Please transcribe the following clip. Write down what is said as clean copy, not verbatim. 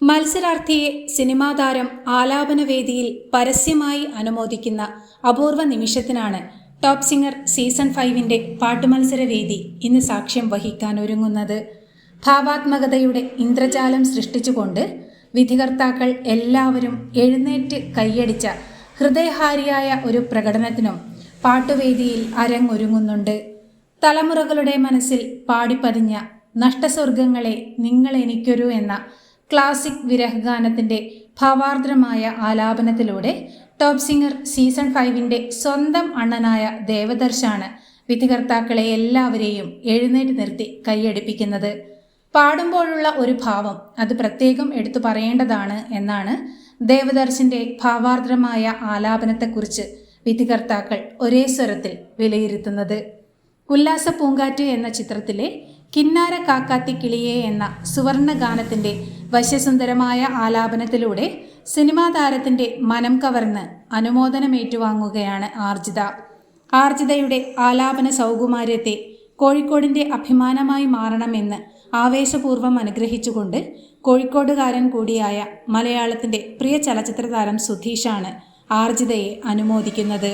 മത്സരാർത്ഥിയെ cinema താരം ആലാപനവേദിയിൽ പരസ്യമായി അനുമോദിക്കുന്ന അപൂർവ നിമിഷത്തിനാണ് ടോപ്പ് സിംഗർ സീസൺ 5-ന്റെ പാട്ടുമത്സരവേദി ഇന്ന് സാക്ഷ്യം വഹിക്കാനൊരുങ്ങുന്നത്. ഭാവാത്മകതയുടെ ഇന്ദ്രജാലം സൃഷ്ടിച്ചുകൊണ്ട് വിധികർത്താക്കൾ എല്ലാവരും എഴുന്നേറ്റ് കൈയടിച്ച ഹൃദയഹാരിയായ ഒരു പ്രകടനത്തിനും പാട്ടുവേദിയിൽ അരങ്ങൊരുങ്ങുന്നുണ്ട്. തലമുറകളുടെ മനസ്സിൽ പാടിപ്പതിഞ്ഞ നഷ്ടസ്വർഗങ്ങളെ നിങ്ങളെനിക്കൊരു എന്ന ക്ലാസിക് വിരഹഗാനത്തിൻ്റെ ഭാവാർദ്രമായ ആലാപനത്തിലൂടെ ടോപ്പ് സിംഗർ സീസൺ 5-ന്റെ സ്വന്തം അണ്ണനായ ദേവദർശാണ് വിധികർത്താക്കളെ എല്ലാവരെയും എഴുന്നേറ്റ് നിർത്തി കൈയടിപ്പിക്കുന്നത്. പാടുമ്പോഴുള്ള ഒരു ഭാവം അത് പ്രത്യേകം എടുത്തു പറയേണ്ടതാണ് എന്നാണ് ദേവദർശിൻ്റെ ഭാവാർദ്രമായ ആലാപനത്തെക്കുറിച്ച് വിധികർത്താക്കൾ ഒരേ സ്വരത്തിൽ വിലയിരുത്തുന്നത്. ഉല്ലാസ പൂങ്കാറ്റ് എന്ന ചിത്രത്തിലെ കിന്നാര കാക്കാത്തി കിളിയെ എന്ന സുവർണ ഗാനത്തിൻ്റെ വശ്യസുന്ദരമായ ആലാപനത്തിലൂടെ സിനിമാ താരത്തിൻ്റെ മനം കവർന്ന് അനുമോദനമേറ്റുവാങ്ങുകയാണ് ആർജിത. ആർജിതയുടെ ആലാപന സൗകുമാര്യത്തെ കോഴിക്കോടിൻ്റെ അഭിമാനമായി മാറണമെന്ന് ആവേശപൂർവ്വം അനുഗ്രഹിച്ചുകൊണ്ട് കോഴിക്കോടുകാരൻ കൂടിയായ മലയാളത്തിൻ്റെ പ്രിയ ചലച്ചിത്ര താരം സുധീഷാണ് ആർജിതയെ അനുമോദിക്കുന്നത്.